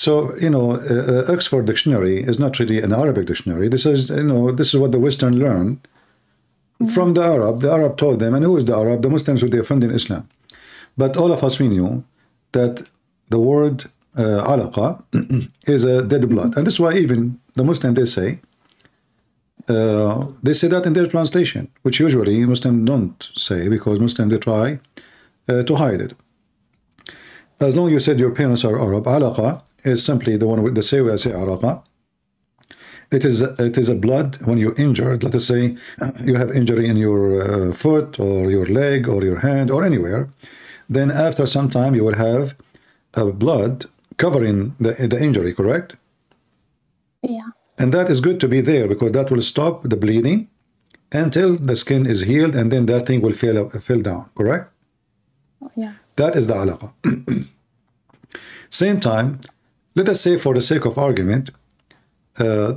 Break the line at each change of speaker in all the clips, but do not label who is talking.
So, Oxford Dictionary is not really an Arabic dictionary. This is, this is what the Western learned from the Arab. The Arab told them, and who is the Arab? The Muslims who defend in Islam. But all of us, we knew that the word alaqa is a dead blood. And this is why even the Muslim, they say that in their translation, which usually Muslims don't say, because Muslims, they try to hide it. As long as you said your parents are Arab, alaqa is simply the one with the say alaqa. It is a blood when you're injured. Let us say you have injury in your foot or your leg or your hand or anywhere. Then after some time you will have blood covering the injury, correct?
Yeah.
And that is good to be there, because that will stop the bleeding until the skin is healed, and then that thing will fill down, correct?
Yeah.
That is the alaqa. Same time, let us say for the sake of argument,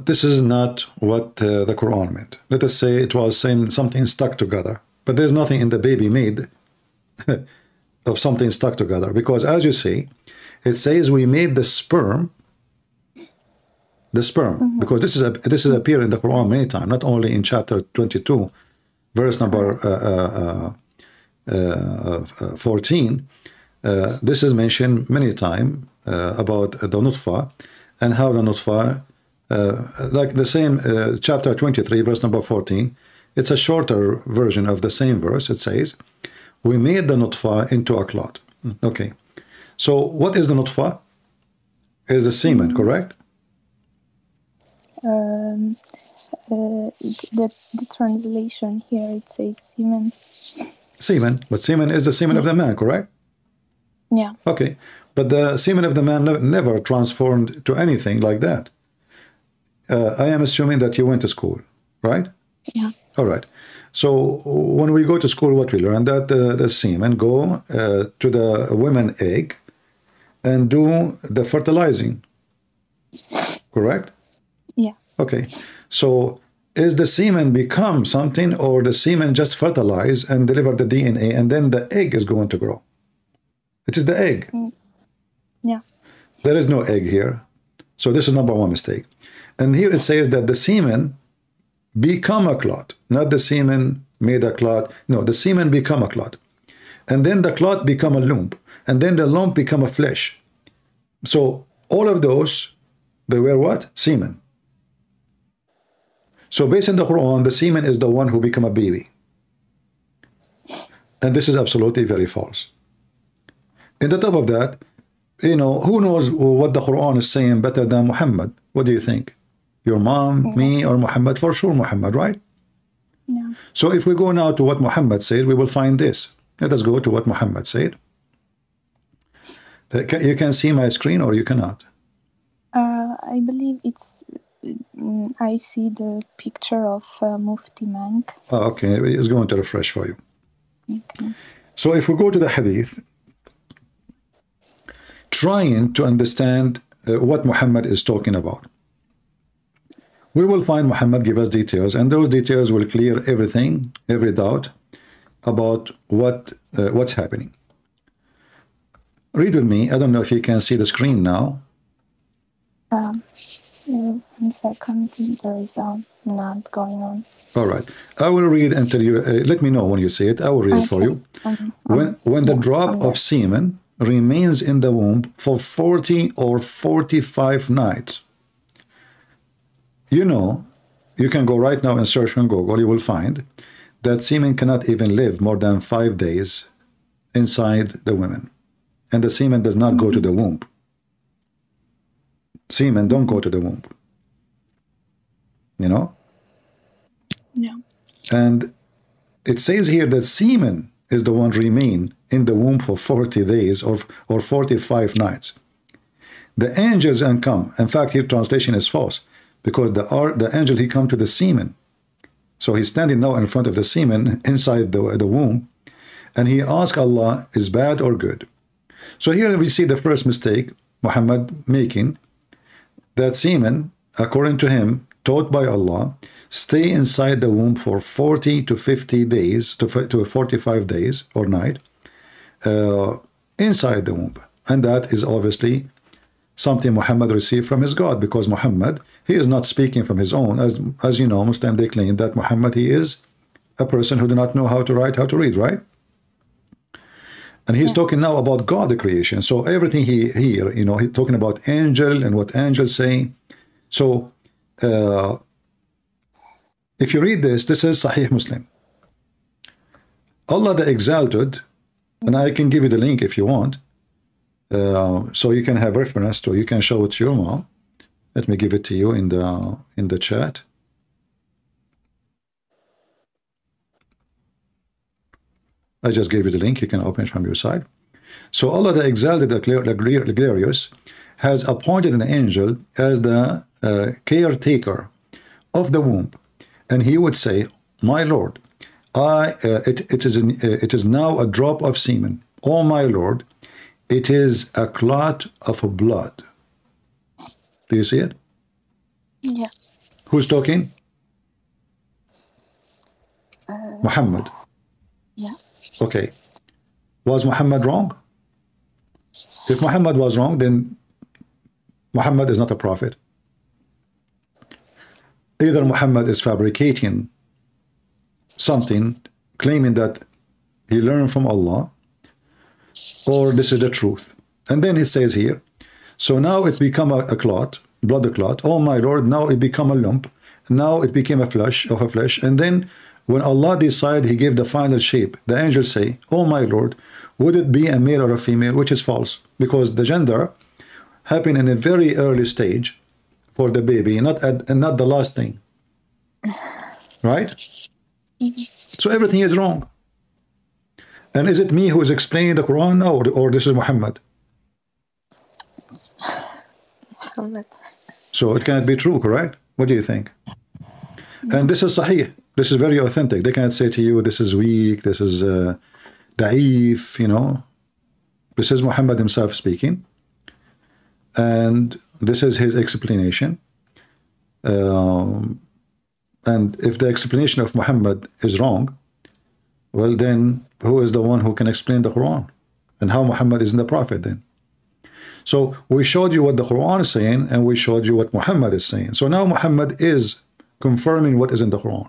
this is not what the Quran meant. Let us say it was saying something stuck together, but there's nothing in the baby made of something stuck together, because as you see, it says we made the sperm, because this is appear in the Quran many times, not only in chapter 22, verse number 14. This is mentioned many times about the nutfa, and how the nutfa, like the same chapter 23, verse number 14, it's a shorter version of the same verse. It says, we made the nutfa into a clot. Okay. So what is the nutfa? It is a semen, correct?
The translation here, it says semen.
Semen, but semen is the semen of the man, correct?
Yeah.
Okay, but the semen of the man never transformed to anything like that. I am assuming that you went to school, right?
Yeah.
All right. So when we go to school, what we learn, that the semen go to the women egg and do the fertilizing, correct?
Yeah.
Okay. So is the semen become something, or the semen just fertilize and deliver the DNA, and then the egg is going to grow? It is the egg.
Yeah.
There is no egg here. So this is number one mistake. And here it says that the semen become a clot, not the semen made a clot. No, the semen become a clot. And then the clot become a lump. And then the lump become a flesh. So all of those, they were what? Semen. So based on the Quran, the semen is the one who become a baby. And this is absolutely very false. In the top of that, who knows what the Quran is saying better than Muhammad? What do you think? Your mom, me, or Muhammad? For sure Muhammad, right?
Yeah.
So if we go now to what Muhammad said, we will find this. Let us go to what Muhammad said. You can see my screen, or you cannot?
I believe it's... I see the picture of Mufti Menk.
Oh, okay, it's going to refresh for you.
Okay.
So if we go to the hadith, trying to understand what Muhammad is talking about, we will find Muhammad give us details, and those details will clear everything, every doubt about what's happening. Read with me. I don't know if you can see the screen now.
1 second, there is not going on.
All right, I will read until you let me know when you see it. I will read it for you. When the drop of semen remains in the womb for 40 or 45 nights. You can go right now and search on Google. You will find that semen cannot even live more than 5 days inside the women, and the semen does not go to the womb. Semen don't go to the womb.
Yeah.
And it says here that semen is the one remain in the womb for 40 days or 45 nights. The angels and come. In fact, here translation is false, because the angel, he come to the semen. So he's standing now in front of the semen inside the womb, and he asks Allah, is bad or good? So here we see the first mistake Muhammad making, that semen, according to him, taught by Allah, stay inside the womb for 40 to 50 days, to 45 days or night, inside the womb. And that is obviously something Muhammad received from his God, because Muhammad, he is not speaking from his own. As you know, Muslim, they claim that Muhammad, he is a person who do not know how to write, how to read, right? And he's talking now about God, the creation. So everything here, you know, he's talking about angel and what angels say. So if you read this, this is Sahih Muslim. Allah the Exalted, and I can give you the link if you want, so you can have reference to, you can show it to your mom. Let me give it to you in the chat. I just gave you the link. You can open it from your side. So Allah the Exalted, the Glorious, has appointed an angel as the caretaker of the womb, and he would say, "My Lord, it is now a drop of semen. Oh my Lord, it is a clot of blood." Do you see it?
Yeah.
Who's talking? Muhammad.
Yeah.
Okay. Was Muhammad wrong? If Muhammad was wrong, then Muhammad is not a prophet. Either Muhammad is fabricating something, claiming that he learned from Allah, or this is the truth. And then it says here, so now it become a clot, blood clot. Oh my Lord, now it become a lump. Now it became a flesh. And then when Allah decided, he gave the final shape. The angels say, "Oh my Lord, would it be a male or a female?" Which is false, because the gender happened in a very early stage for the baby, not the last thing. Right? So everything is wrong. And is it me who is explaining the Quran now, or this is Muhammad?
Muhammad.
So it cannot be true, correct? What do you think? And this is Sahih. This is very authentic. They cannot say to you, this is weak, this is da'if, you know. This is Muhammad himself speaking. And this is his explanation. And if the explanation of Muhammad is wrong, well then, who is the one who can explain the Quran? And how Muhammad isn't the prophet then? So we showed you what the Quran is saying, and we showed you what Muhammad is saying. So now Muhammad is confirming what is in the Quran.